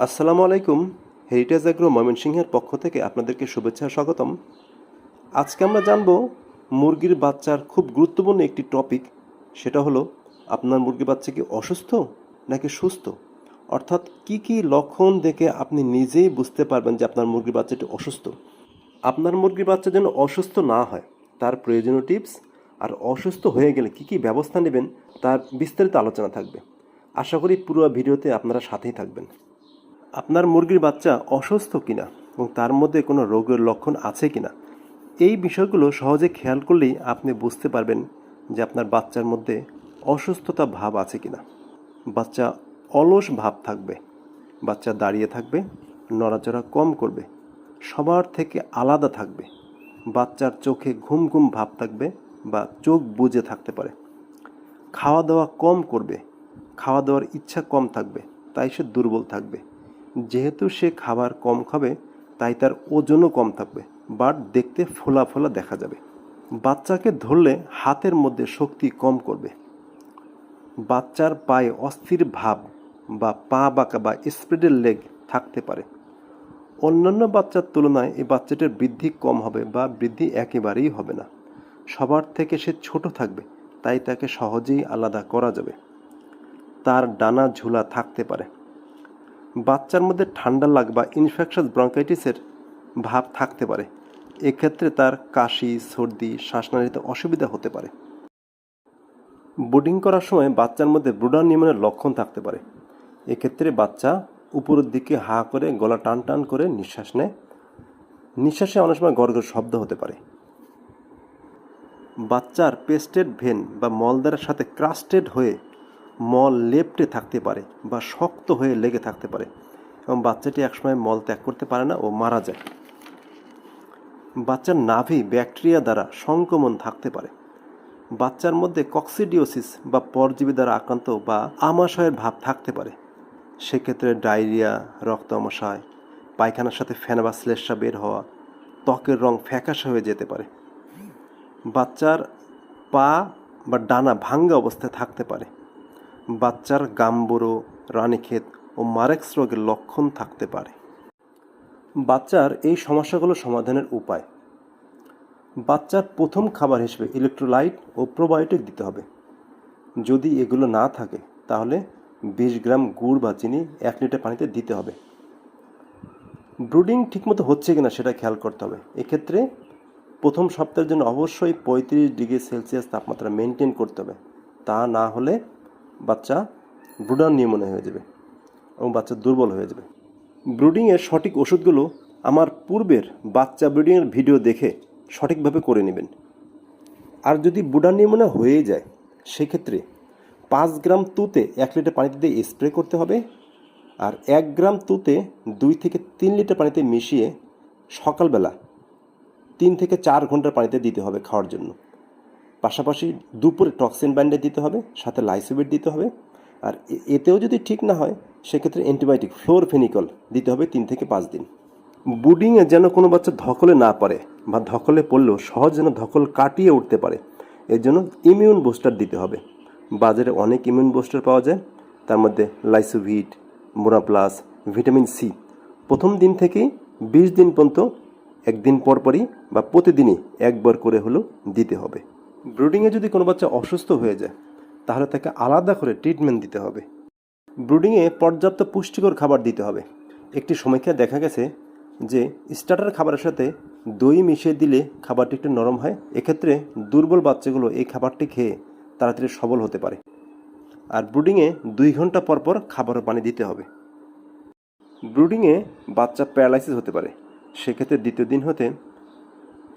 আসসালামু আলাইকুম। Heritage agro ময়মনসিংহের পক্ষ থেকে আপনাদেরকে শুভেচ্ছা স্বাগতম। আজকে আমরা জানব মুরগির বাচ্চার খুব গুরুত্বপূর্ণ একটি টপিক। সেটা হলো আপনার মুরগির বাচ্চা কি অসুস্থ নাকি সুস্থ, অর্থাৎ কি কি লক্ষণ দেখে আপনি নিজেই বুঝতে পারবেন যে আপনার মুরগির বাচ্চাটি অসুস্থ। আপনার মুরগির বাচ্চা যেন অসুস্থ না হয় তার প্রয়োজনীয় টিপস, আর অসুস্থ হয়ে গেলে কি কি ব্যবস্থা নেবেন তার বিস্তারিত আলোচনা থাকবে। আশা করি পুরো ভিডিওতে আপনারা সাথেই থাকবেন। আপনার মুরগির বাচ্চা অসুস্থ কিনা এবং তার মধ্যে কোনো রোগের লক্ষণ আছে কিনা, এই বিষয়গুলো সহজে খেয়াল করলেই আপনি বুঝতে পারবেন যে আপনার বাচ্চার মধ্যে অসুস্থতা ভাব আছে কিনা। বাচ্চা অলস ভাব থাকবে, বাচ্চা দাঁড়িয়ে থাকবে, নড়াচড়া কম করবে, সবার থেকে আলাদা থাকবে, বাচ্চার চোখে ঘুম ঘুম ভাব থাকবে বা চোখ বুজে থাকতে পারে, খাওয়া দাওয়া কম করবে, খাওয়া দাওয়ার ইচ্ছা কম থাকবে, তাই সে দুর্বল থাকবে। যেহেতু সে খাবার কম খাবে তাই তার ওজনও কম থাকবে, বাট দেখতে ফোলা ফোলা দেখা যাবে। বাচ্চাকে ধরলে হাতের মধ্যে শক্তি কম করবে, বাচ্চার পায়ে অস্থির ভাব বা পা বাঁকা বা স্প্রেডের লেগ থাকতে পারে। অন্যান্য বাচ্চার তুলনায় এই বাচ্চাটির বৃদ্ধি কম হবে বা বৃদ্ধি একেবারেই হবে না। সবার থেকে সে ছোট থাকবে, তাই তাকে সহজেই আলাদা করা যাবে। তার ডানা ঝুলা থাকতে পারে। বাচ্চার মধ্যে ঠান্ডা লাগা বা ইনফেকশাস ব্রঙ্কাইটিসের ভাব থাকতে পারে। এক্ষেত্রে তার কাশি, সর্দি, শ্বাসনালীতে অসুবিধা হতে পারে। ব্রুডিং করার সময় বাচ্চার মধ্যে ব্রুডার নিউমোনিয়ার লক্ষণ থাকতে পারে। এক্ষেত্রে বাচ্চা উপরের দিকে হা করে গলা টান টান করে নিঃশ্বাস নেয়, নিঃশ্বাসে অনেক সময় গড়গড় শব্দ হতে পারে। বাচ্চার পেস্টেড ভেন বা মলদ্বারের সাথে ক্রাস্টেড হয়ে মল লেপ্টে থাকতে পারে বা শক্ত হয়ে লেগে থাকতে পারে এবং বাচ্চাটি একসময় মল ত্যাগ করতে পারে না ও মারা যায়। বাচ্চার নাভি ব্যাকটেরিয়া দ্বারা সংক্রমণ থাকতে পারে। বাচ্চার মধ্যে কক্সিডিওসিস বা পরজীবী দ্বারা আক্রান্ত বা আমাশয়ের ভাব থাকতে পারে। সেক্ষেত্রে ডায়রিয়া, রক্ত আমাশয়, পায়খানার সাথে ফেনা বা শ্লেষ্মা বের হওয়া, ত্বকের রং ফ্যাকাশে হয়ে যেতে পারে। বাচ্চার পা বা ডানা ভাঙ্গা অবস্থায় থাকতে পারে। বাচ্চার গাম্বুরো, রানীক্ষেত ও মারেক্স রোগের লক্ষণ থাকতে পারে। বাচ্চার এই সমস্যাগুলো সমাধানের উপায়: বাচ্চার প্রথম খাবার হিসেবে ইলেকট্রোলাইট ও প্রোবায়োটিক দিতে হবে। যদি এগুলো না থাকে তাহলে 20 গ্রাম গুড় বা চিনি 1 লিটার পানিতে দিতে হবে। ব্রুডিং ঠিকমতো হচ্ছে কিনা সেটা খেয়াল করতে হবে। এক্ষেত্রে প্রথম সপ্তাহের জন্য অবশ্যই 35 ডিগ্রি সেলসিয়াস তাপমাত্রা মেনটেন করতে হবে। তা না হলে বাচ্চা ব্রুডার নিউমোনিয়া হয়ে যাবে এবং বাচ্চা দুর্বল হয়ে যাবে। ব্রুডিংয়ের সঠিক ওষুধগুলো আমার পূর্বের বাচ্চা ব্রুডিংয়ের ভিডিও দেখে সঠিকভাবে করে নেবেন। আর যদি ব্রুডার নিউমোনিয়া হয়ে যায় সেক্ষেত্রে 5 গ্রাম তুতে 1 লিটার পানিতে দিয়ে স্প্রে করতে হবে, আর 1 গ্রাম তুতে 2 থেকে 3 লিটার পানিতে মিশিয়ে সকালবেলা 3 থেকে 4 ঘন্টার পানিতে দিতে হবে খাওয়ার জন্য। পাশাপাশি দুপুরে টক্সিন ব্যান্ডেজ দিতে হবে, সাথে লাইসোবিট দিতে হবে। আর এতেও যদি ঠিক না হয় সেক্ষেত্রে অ্যান্টিবায়োটিক ফ্লোরফেনিকল দিতে হবে 3 থেকে 5 দিন। ব্রুডিংয়ে যেন কোনো বাচ্চা ধকলে না পারে বা ধকলে পড়লেও সহজ যেন ধকল কাটিয়ে উঠতে পারে, এর জন্য ইমিউন বুস্টার দিতে হবে। বাজারে অনেক ইমিউন বুস্টার পাওয়া যায়, তার মধ্যে লাইসোভিট, মোরাপ্লাস, ভিটামিন সি প্রথম দিন থেকেই 20 দিন পর্যন্ত একদিন পরপরই বা প্রতিদিনই একবার করে হলেও দিতে হবে। ব্রুডিংয়ে যদি কোনো বাচ্চা অসুস্থ হয়ে যায় তাহলে তাকে আলাদা করে ট্রিটমেন্ট দিতে হবে। ব্রুডিংয়ে পর্যাপ্ত পুষ্টিকর খাবার দিতে হবে। একটি সমীক্ষায় দেখা গেছে যে স্টার্টার খাবারের সাথে দই মিশিয়ে দিলে খাবারটি একটু নরম হয়। এক্ষেত্রে দুর্বল বাচ্চাগুলো এই খাবারটি খেয়ে তাড়াতাড়ি সবল হতে পারে। আর ব্রুডিংয়ে 2 ঘন্টা পর পর খাবার ও পানি দিতে হবে। ব্রুডিংয়ে বাচ্চা প্যারালাইসিস হতে পারে, সেক্ষেত্রে দ্বিতীয় দিন হতে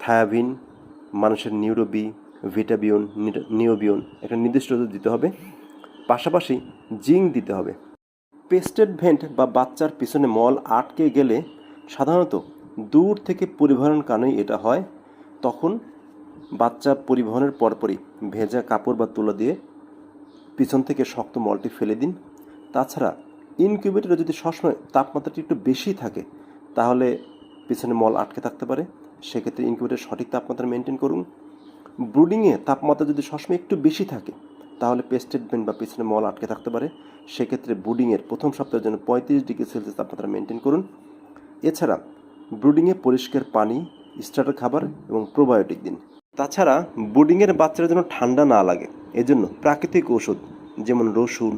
থায়াবিন, মানুষের নিউরোবি, ভিটাবিউন, নিওবিউন একটা নির্দিষ্ট ওষুধ দিতে হবে। পাশাপাশি জিঙ্ক দিতে হবে। পেস্টেড ভেন্ট বা বাচ্চার পিছনে মল আটকে গেলে সাধারণত দূর থেকে পরিবহনের কারণেই এটা হয়। তখন বাচ্চা পরিবহনের পরপরই ভেজা কাপড় বা তুলা দিয়ে পিছন থেকে শক্ত মলটি ফেলে দিন। তাছাড়া ইনকিউবেটরে যদি সবসময় তাপমাত্রাটি একটু বেশি থাকে তাহলে পিছনে মল আটকে থাকতে পারে, সেক্ষেত্রে ইনকিউবেটরের সঠিক তাপমাত্রা মেনটেন করুন। ব্রুডিংয়ে তাপমাত্রা যদি সবসময় একটু বেশি থাকে তাহলে পেস্টেডমেন্ট বা পিছনে মল আটকে থাকতে পারে। সেক্ষেত্রে ব্রুডিংয়ের প্রথম সপ্তাহের জন্য 35°C তাপমাত্রা মেনটেন করুন। এছাড়া ব্রুডিংয়ে পরিষ্কার পানি, স্টার্টার খাবার এবং প্রোবায়োটিক দিন। তাছাড়া ব্রুডিংয়ের বাচ্চারা যেন ঠান্ডা না লাগে এজন্য প্রাকৃতিক ওষুধ যেমন রসুন,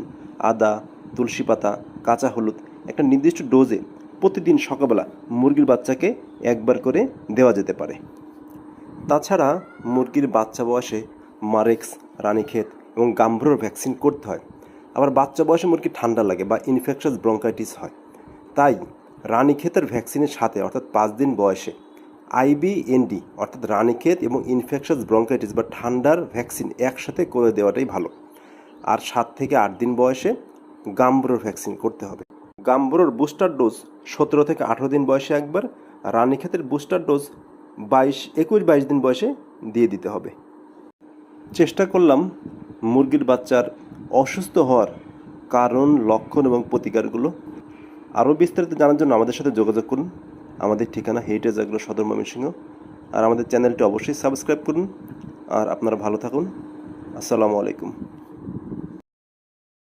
আদা, তুলসী পাতা, কাঁচা হলুদ একটা নির্দিষ্ট ডোজে প্রতিদিন সকালবেলা মুরগির বাচ্চাকে একবার করে দেওয়া যেতে পারে। তাছাড়া মুরগির বাচ্চা বয়সে মারেক্স, রানীক্ষেত এবং গাম্ভীর্য ভ্যাকসিন করতে হয়। আবার বাচ্চা বয়সে মুরগি ঠান্ডা লাগে বা ইনফেকশাস ব্রঙ্কাইটিস হয়, তাই রানীক্ষেতের ভ্যাকসিনের সাথে অর্থাৎ 5 দিন বয়সে IBND অর্থাৎ রানীক্ষেত এবং ইনফেকশাস ব্রঙ্কাইটিস বা ঠান্ডার ভ্যাকসিন একসাথে করে দেওয়াটাই ভালো। আর 7 থেকে 8 দিন বয়সে গাম্ভীর্য ভ্যাকসিন করতে হবে। গাম্ভীর্যর বুস্টার ডোজ 17 থেকে 18 দিন বয়সে একবার, রানীক্ষেতের বুস্টার ডোজ 21-22 দিন বয়সে দিয়ে দিতে হবে। চেষ্টা করলাম মুরগির বাচ্চার অসুস্থ হওয়ার কারণ, লক্ষণ এবং প্রতিকারগুলো। আরও বিস্তারিত জানার জন্য আমাদের সাথে যোগাযোগ করুন। আমাদের ঠিকানা হেরিটেজ এগ্রো সদর ময়মনসিংহ। আর আমাদের চ্যানেলটি অবশ্যই সাবস্ক্রাইব করুন। আর আপনারা ভালো থাকুন। আসসালামু আলাইকুম।